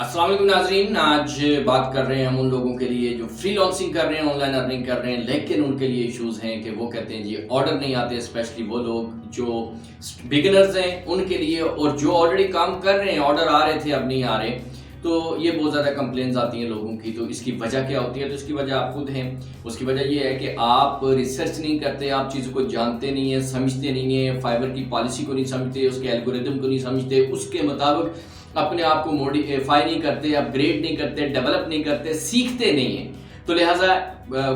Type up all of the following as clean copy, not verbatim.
अस्सलाम वालेकुम नाजरीन। आज बात कर रहे हैं हम उन लोगों के लिए जो फ्रीलांसिंग कर रहे हैं, ऑनलाइन अर्निंग कर रहे हैं, लेकिन उनके लिए इश्यूज हैं कि वो कहते हैं जी ऑर्डर नहीं आते। स्पेशली वो लोग जो बिगिनर्स हैं उनके लिए, और जो ऑलरेडी काम कर रहे हैं, ऑर्डर आ रहे थे अब नहीं आ रहे। तो ये बहुत ज़्यादा कंप्लेंट्स आती हैं लोगों की। तो इसकी वजह क्या होती है? तो इसकी वजह आप खुद हैं। उसकी वजह ये है कि आप रिसर्च नहीं करते, आप चीज़ों को जानते नहीं हैं, समझते नहीं हैं, फाइबर की पॉलिसी को नहीं समझते, उसके एल्गोरिदम को नहीं समझते, उसके मुताबिक अपने आप को मॉडिफाई नहीं करते, अपग्रेड नहीं करते, डेवलप नहीं करते, सीखते नहीं हैं। तो लिहाजा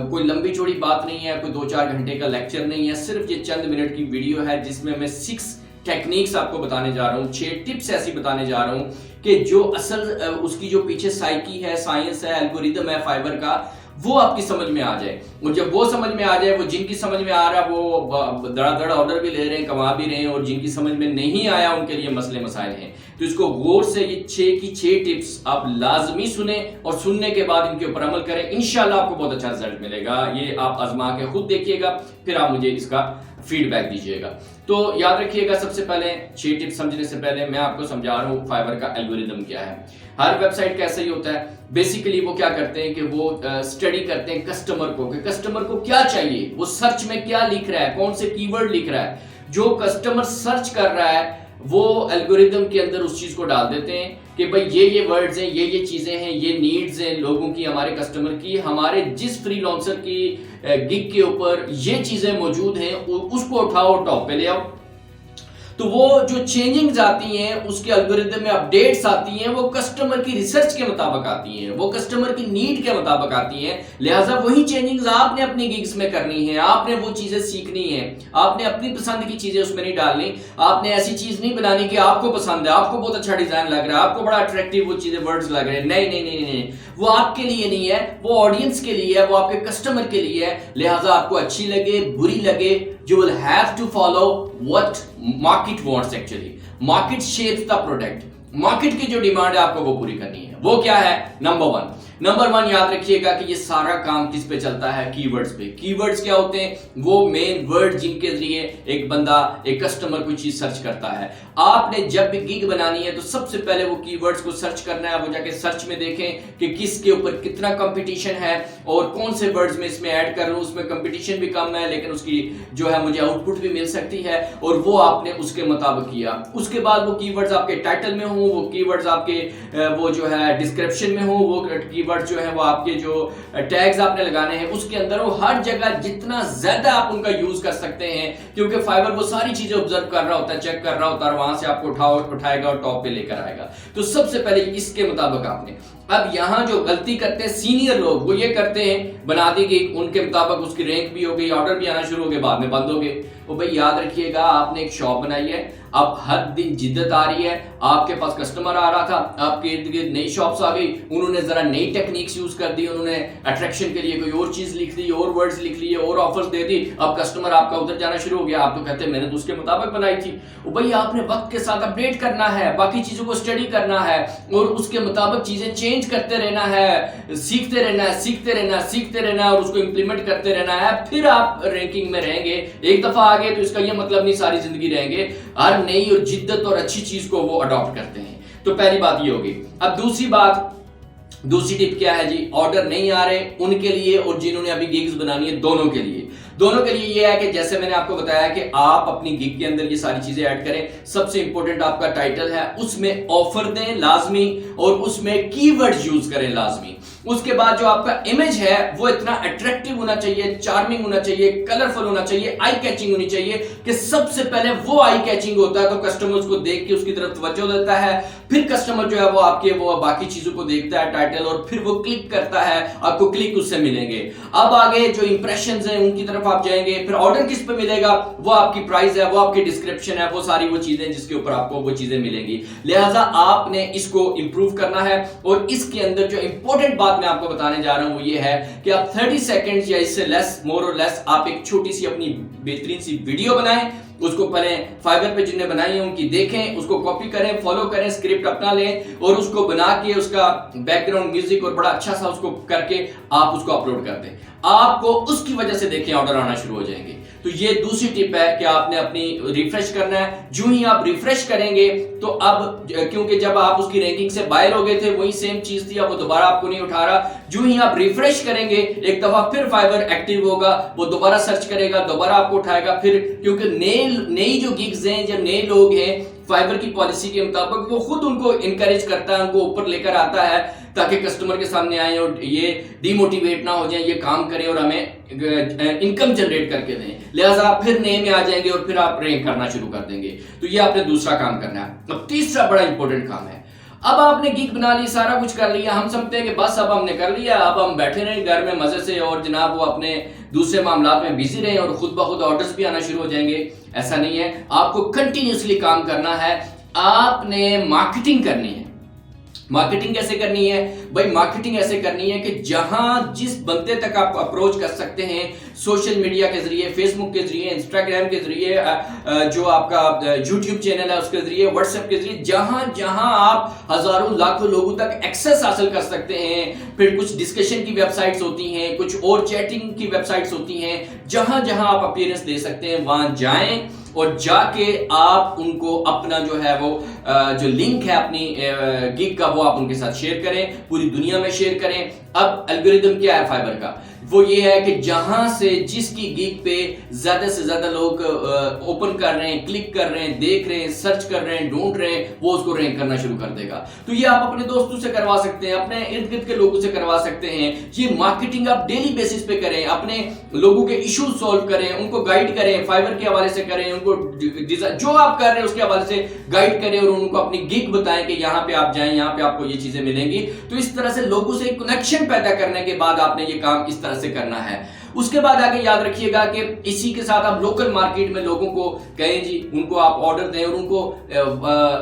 कोई लंबी चौड़ी बात नहीं है, कोई 2-4 घंटे का लेक्चर नहीं है, सिर्फ ये चंद मिनट की वीडियो है जिसमें मैं 6 टेक्निक्स आपको बताने जा रहा हूँ, 6 टिप्स ऐसी बताने जा रहा हूँ कि जो असल उसकी जो पीछे साइकी है, साइंस है, एल्गोरिदम है फाइबर का, वो आपकी समझ में आ जाए। और जब वो समझ में आ जाए, वो जिनकी समझ में आ रहा है वो धड़ाधड़ ऑर्डर भी ले रहे हैं, कमा भी रहे हैं, और जिनकी समझ में नहीं आया उनके लिए मसले मसाइल हैं। तो इसको गौर से ये 6 की 6 टिप्स आप लाजमी सुने, और सुनने के बाद इनके ऊपर अमल करें। इंशाल्लाह आपको बहुत अच्छा रिजल्ट मिलेगा। ये आप आजमा के खुद देखिएगा, फिर आप मुझे इसका फीडबैक दीजिएगा। तो याद रखिएगा, सबसे पहले 6 टिप्स समझने से पहले मैं आपको समझा रहा हूँ फाइबर का एल्गोरिदम क्या है। हर वेबसाइट का ऐसा ही होता है। बेसिकली वो क्या करते हैं कि वो स्टडी करते हैं कस्टमर को, कि कस्टमर को क्या चाहिए, वो सर्च में क्या लिख रहा है, कौन से कीवर्ड लिख रहा है। जो कस्टमर सर्च कर रहा है वो एल्गोरिदम के अंदर उस चीज को डाल देते हैं कि भाई ये वर्ड्स हैं, ये चीजें हैं, ये नीड्स हैं लोगों की, हमारे कस्टमर की, हमारे जिस फ्रीलांसर की गिग के ऊपर ये चीजें मौजूद हैं, उसको उठाओ, टॉप पे ले आओ। तो वो जो चेंजिंग्स आती हैं, उसके एल्गोरिदम में अपडेट्स आती हैं, वो कस्टमर की रिसर्च के मुताबिक आती हैं, वो कस्टमर की नीड के मुताबिक आती हैं। लिहाजा वही चेंजिंग्स आपने अपनी गिग्स में करनी है, आपने वो चीजें सीखनी है, आपने अपनी पसंद की चीजें उसमें नहीं डालनी। आपने ऐसी चीज नहीं बनानी कि आपको पसंद है, आपको बहुत अच्छा डिजाइन लग रहा है, आपको बड़ा अट्रैक्टिव वो चीजें वर्ड्स लग रहे हैं। नहीं नहीं नहीं नहीं, वो आपके लिए नहीं है, वो ऑडियंस के लिए है, वो आपके कस्टमर के लिए है। लिहाजा आपको अच्छी लगे बुरी लगे, you will have to follow what market wants actually. Market shapes the product. Market की जो डिमांड है आपको वो पूरी करनी है। वो क्या है? नंबर वन याद रखिएगा कि ये सारा काम किस पे चलता है? कीवर्ड्स पे। कीवर्ड्स क्या होते हैं? वो मेन वर्ड जिनके जरिए एक बंदा, एक कस्टमर कोई चीज सर्च करता है। आपने जब भी गिग बनानी है तो सबसे पहले वो कीवर्ड्स को सर्च करना है। वो जाके सर्च में देखें कि किसके ऊपर कितना कंपटीशन है और कौन से वर्ड्स में इसमें ऐड कर रहा हूं, उसमें कंपटीशन भी कम है लेकिन उसकी जो है मुझे आउटपुट भी मिल सकती है, और वो आपने उसके मुताबिक किया। उसके बाद वो कीवर्ड्स आपके टाइटल में हो, वो कीवर्ड्स आपके वो जो है डिस्क्रिप्शन में हो, वो कीवर्ड्स जो है वो आपके जो टैग्स आपने लगाने हैं उसके अंदर हो। हर जगह जितना ज्यादा आप उनका यूज कर सकते हैं, क्योंकि फाइबर वो सारी चीजें ऑब्जर्व कर रहा होता है, चेक कर रहा होता है, और वहां से आपको उठाएगा और टॉप पे लेकर आएगा। तो सबसे पहले इसके मुताबिक आपने, अब यहां जो गलती करते हैं सीनियर लोग, वो ये करते हैं, बना दी गई उनके मुताबिक, उसकी रैंक भी हो गई, ऑर्डर भी आना शुरू हो गए, बाद में बंद हो गए। तो भाई याद रखिएगा, आपने एक शॉप बनाई है, अब हर दिन जिद्दत आ रही है, आपके पास कस्टमर आ रहा था, आपके इर्द गिर्द नई शॉप्स आ गई, उन्होंने जरा नई टेक्निक्स यूज कर दी, उन्होंने अट्रैक्शन के लिए कोई और चीज लिख दी, और वर्ड्स लिख लिए, और ऑफर्स दे दी। अब कस्टमर आपका उधर जाना शुरू हो गया। आप तो कहते हैं मैंने तो उसके मुताबिक बनाई थी। भाई आपने वक्त के साथ अपडेट करना है, बाकी चीजों को स्टडी करना है, और उसके मुताबिक चीजें चेंज करते रहना है, सीखते रहना है, सीखते रहना है, सीखते रहना है, और उसको इंप्लीमेंट करते रहना है। फिर आप रैंकिंग में रहेंगे। एक दफा आ गए तो इसका यह मतलब नहीं सारी जिंदगी रहेंगे। हर नई और जिद्दत और अच्छी चीज को वो अडॉप्ट करते हैं। तो पहली बात ये होगी। अब दूसरी टिप क्या है जी? ऑर्डर नहीं आ रहे उनके लिए और जिन्होंने अभी गिग्स बनानी है, दोनों के लिए ये है कि जैसे मैंने आपको बताया कि आप अपनी गिग के अंदर ये सारी चीजें ऐड करें। सबसे इंपॉर्टेंट आपका टाइटल है, उसमें ऑफर दें लाजमी, और उसमें कीवर्ड्स यूज करें लाजमी। उसके बाद जो आपका इमेज है वो इतना अट्रैक्टिव होना चाहिए, चार्मिंग होना चाहिए, कलरफुल होना चाहिए, आई कैचिंग होनी चाहिए, कि सबसे पहले वो आई कैचिंग होता है तो कस्टमर उसको देख के उसकी तरफ तवज्जो देता है। फिर कस्टमर जो है वो आपके वो बाकी चीजों को देखता है, टाइटल, और फिर वो क्लिक करता है, आपको क्लिक उससे मिलेंगे। अब आगे जो इंप्रेशंस हैं उनकी तरफ आप जाएंगे। फिर ऑर्डर किस पे मिलेगा? वो आपकी प्राइस है, वो आपकी डिस्क्रिप्शन है, वो सारी वो चीजें जिसके ऊपर आपको वो चीजें मिलेंगी। लिहाजा आपने इसको इंप्रूव करना है। और इसके अंदर जो इंपॉर्टेंट बात मैं आपको बताने जा रहा हूं वो ये है कि आप 30 सेकंड्स या इससे लेस, मोर और लेस, आप एक छोटी सी अपनी बेहतरीन सी वीडियो बनाएं। उसको पहले फाइबर पे जिन्हें बनाई है उनकी देखें, उसको कॉपी करें, फॉलो करें, स्क्रिप्ट अपना लें, और उसको बना के उसका बैकग्राउंड म्यूजिक और बड़ा अच्छा सा उसको करके आप उसको अपलोड कर दें। आपको उसकी वजह से देखें ऑर्डर आना शुरू हो जाएंगे। तो ये दूसरी टिप है कि आपने अपनी रिफ्रेश करना है। जो ही आप रिफ्रेश करेंगे तो अब क्योंकि जब आप उसकी रैंकिंग से बाहर हो गए थे वही सेम चीज थी, अब वो दोबारा आपको नहीं उठा रहा। जो ही आप रिफ्रेश करेंगे एक दफा फिर फाइवर एक्टिव होगा, वो दोबारा सर्च करेगा, दोबारा आपको उठाएगा फिर, क्योंकि नई जो गिग्स हैं, जब नए लोग हैं फाइवर की पॉलिसी के मुताबिक वो खुद उनको इनकरेज करता है, उनको ऊपर लेकर आता है ताकि कस्टमर के सामने आए और ये डिमोटिवेट ना हो जाए, ये काम करें और हमें इनकम जनरेट करके दें। लिहाजा आप फिर नए में आ जाएंगे और फिर आप रैंक करना शुरू कर देंगे। तो ये आपने दूसरा काम करना है। अब तीसरा बड़ा इंपॉर्टेंट काम है, अब आपने गिग बना ली, सारा कुछ कर लिया, हम समझते हैं कि बस अब हमने कर लिया, अब हम बैठे रहे घर में मजे से और जनाब वो अपने दूसरे मामलात में बिजी रहे और खुद ब खुद ऑर्डर्स भी आना शुरू हो जाएंगे। ऐसा नहीं है, आपको कंटिन्यूसली काम करना है, आपने मार्केटिंग करनी है। मार्केटिंग कैसे करनी है भाई? मार्केटिंग ऐसे करनी है कि जहां जिस बंदे तक आप अप्रोच कर सकते हैं, सोशल मीडिया के जरिए, फेसबुक के जरिए, इंस्टाग्राम के जरिए, जो आपका यूट्यूब चैनल है उसके जरिए, व्हाट्सएप के जरिए, जहां जहां आप हजारों लाखों लोगों तक एक्सेस हासिल कर सकते हैं। फिर कुछ डिस्कशन की वेबसाइट्स होती हैं, कुछ और चैटिंग की वेबसाइट्स होती हैं, जहां जहां आप अपीयरेंस दे सकते हैं वहां जाएं और जाके आप उनको अपना जो है वो जो लिंक है अपनी गिग का वो आप उनके साथ शेयर करें, पूरी दुनिया में शेयर करें। अब एल्गोरिदम क्या है फाइबर का? वो ये है कि जहां से जिसकी गिग पे ज्यादा से ज्यादा लोग ओपन कर रहे हैं, क्लिक कर रहे हैं, देख रहे हैं, सर्च कर रहे हैं, ढूंढ रहे हैं, वो उसको रैंक करना शुरू कर देगा। तो ये आप अपने दोस्तों से करवा सकते हैं, अपने इर्द गिर्द के लोगों से करवा सकते हैं। ये मार्केटिंग आप डेली बेसिस पे करें, अपने लोगों के इश्यूज सॉल्व करें, उनको गाइड करें, फाइबर के हवाले से करें, उनको जो आप कर रहे हैं उसके हवाले से गाइड करें और उनको अपनी गिग बताएं कि यहाँ पे आप जाएं, यहाँ पे आपको ये चीजें मिलेंगी। तो इस तरह से लोगों से कनेक्शन पैदा करने के बाद आपने ये काम इस तरह से करना है। उसके बाद आगे याद रखिएगा कि इसी के साथ आप लोकल मार्केट में लोगों को कहें जी, उनको आप ऑर्डर दें और उनको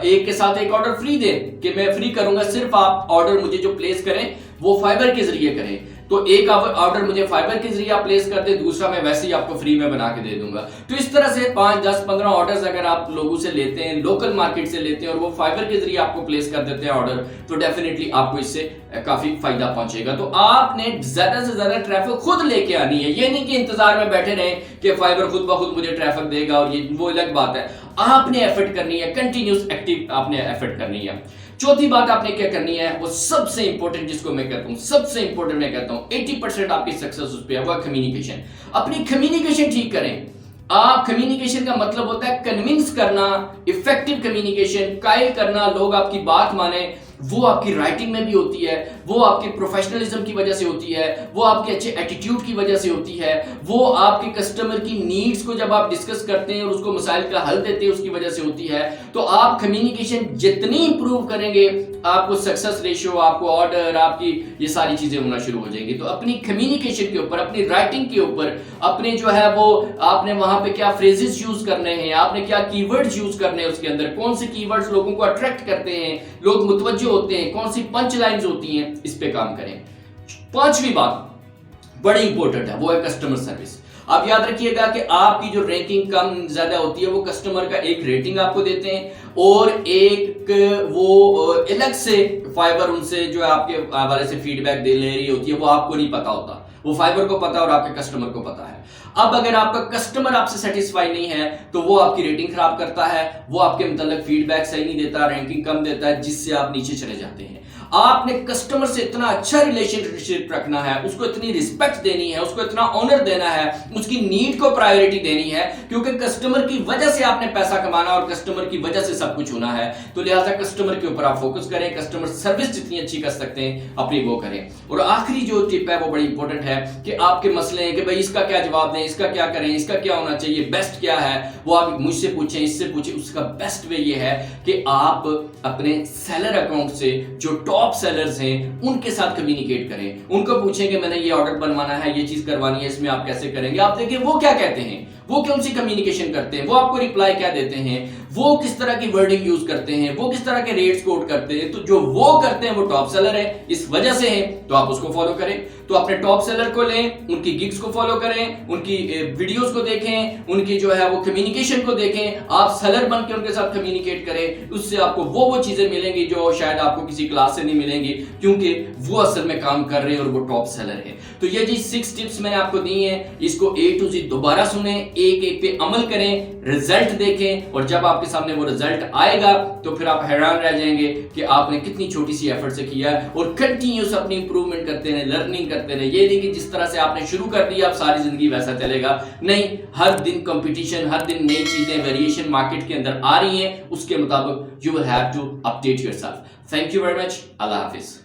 एक के साथ एक ऑर्डर फ्री दें कि मैं फ्री करूंगा, सिर्फ आप ऑर्डर मुझे जो प्लेस करें वो फाइबर के जरिए करें। तो एक ऑर्डर मुझे फाइबर के जरिए आप प्लेस कर दे, दूसरा मैं वैसे ही आपको फ्री में बना के दे दूंगा। तो इस तरह से 5, 10, 15 ऑर्डर्स अगर आप लोगों से लेते हैं, लोकल मार्केट से लेते हैं और वो फाइबर के जरिए आपको प्लेस कर देते हैं ऑर्डर, तो डेफिनेटली आपको इससे काफी फायदा पहुंचेगा। तो आपने ज्यादा से ज्यादा ट्रैफिक खुद लेके आनी है, ये नहीं कि इंतजार में बैठे रहें कि फाइबर खुद ब खुद मुझे ट्रैफिक देगा और ये वो अलग बात है। आपने एफर्ट करनी है, कंटिन्यूस एक्टिव आपने एफर्ट करनी है। चौथी बात आपने क्या करनी है, वो सबसे इंपॉर्टेंट जिसको मैं कहता हूं, सबसे इंपॉर्टेंट मैं कहता हूं 80% आपकी सक्सेस उस पे है, वो कम्युनिकेशन। अपनी कम्युनिकेशन ठीक करें। आप कम्युनिकेशन का मतलब होता है कन्विंस करना, इफेक्टिव कम्युनिकेशन, कायल करना, लोग आपकी बात माने। वो आपकी राइटिंग में भी होती है, वो आपके प्रोफेशनलिज्म की वजह से होती है, वो आपके अच्छे एटीट्यूड की वजह से होती है, वो आपके कस्टमर की नीड्स को जब आप डिस्कस करते हैं और उसको मसाइल का हल देते हैं उसकी वजह से होती है। तो आप कम्युनिकेशन जितनी इंप्रूव करेंगे आपको सक्सेस रेशियो, आपको ऑर्डर, आपकी ये सारी चीजें होना शुरू हो जाएंगी। तो अपनी कम्युनिकेशन के ऊपर, अपनी राइटिंग के ऊपर, अपने जो है वो आपने वहां पे क्या फ्रेजेस यूज करने हैं, आपने क्या कीवर्ड्स यूज करने हैं, उसके अंदर कौन से कीवर्ड्स लोगों को अट्रैक्ट करते हैं, लोग मुतवज्जो होते हैं, कौन सी पंच लाइन्स होती हैं, इस पे काम करें। पांचवी बात बड़ी इंपॉर्टेंट है, वो है कस्टमर सर्विस। आप याद रखिएगा कि आपकी जो रैंकिंग कम ज्यादा होती है वो कस्टमर का एक रेटिंग आपको देते हैं और एक वो अलग से फाइबर उनसे जो आपके हवाले से फीडबैक दे ले रही होती है, वो आपको नहीं पता होता, वो फाइबर को पता है और आपके कस्टमर को पता है। अब अगर आपका कस्टमर आपसे सेटिस्फाई नहीं है तो वो आपकी रेटिंग खराब करता है, वो आपके मतलब फीडबैक सही नहीं देता, रैंकिंग कम देता है, जिससे आप नीचे चले जाते हैं। आपने कस्टमर से इतना अच्छा रिलेशनशिप रखना है, उसको इतनी रिस्पेक्ट देनी है, उसको इतना ऑनर देना है, उसकी नीड को प्रायोरिटी देनी है, क्योंकि कस्टमर की वजह से आपने पैसा कमाना और कस्टमर की वजह से सब कुछ होना है। तो लिहाजा कस्टमर के ऊपर आप फोकस करें, कस्टमर सर्विस जितनी अच्छी कर सकते हैं अपनी वो करें। और आखिरी जो टिप है वो बड़ी इंपॉर्टेंट है कि आपके मसले हैं कि भाई इसका क्या जवाब दें, इसका क्या करें, इसका क्या होना चाहिए, बेस्ट क्या है, वो आप मुझसे पूछें, इससे पूछें। उसका बेस्ट वे ये है कि आप अपने सेलर अकाउंट से जो टॉप सेलर्स हैं उनके साथ कम्युनिकेट करें, उनको पूछें कि मैंने ये ऑर्डर बनवाना है, ये चीज करवानी है, इसमें आप कैसे करेंगे। आप देखिए वो क्या कहते हैं, वो कौन सी कम्युनिकेशन करते हैं, वो आपको रिप्लाई क्या देते हैं, वो किस तरह की वर्डिंग यूज करते हैं, वो किस तरह के रेट्स कोट करते हैं। तो जो वो करते हैं वो टॉप सेलर है, इस वजह से है, तो आप उसको फॉलो करें। तो अपने टॉप सेलर को लें, उनकी गिग्स को फॉलो करें, उनकी वीडियोस को देखें, उनकी जो है वो कम्युनिकेशन को देखें, आप सेलर बन के उनके साथ कम्युनिकेट करें। उससे आपको वो चीजें मिलेंगी जो शायद आपको किसी क्लास से नहीं मिलेंगी, क्योंकि वो असल में काम कर रहे हैं और वो टॉप सेलर है। तो ये जी 6 टिप्स मैंने आपको दी हैं, इसको A to Z दोबारा सुने, एक एक पे अमल करें, रिजल्ट देखें, और जब आपके सामने वो रिजल्ट आएगा तो फिर आप हैरान रह जाएंगे कि आपने कितनी छोटी सी एफर्ट से किया है। और कंटिन्यूस अपनी इंप्रूवमेंट करते रहे, लर्निंग करते रहे। ये नहीं कि जिस तरह से आपने शुरू कर दिया आप सारी जिंदगी वैसा चलेगा, नहीं, हर दिन कंपटीशन, हर दिन नई चीजें, वेरिएशन मार्केट के अंदर आ रही हैं, उसके मुताबिक you will have to update yourself. Thank you very much. अल्लाह हाफिज।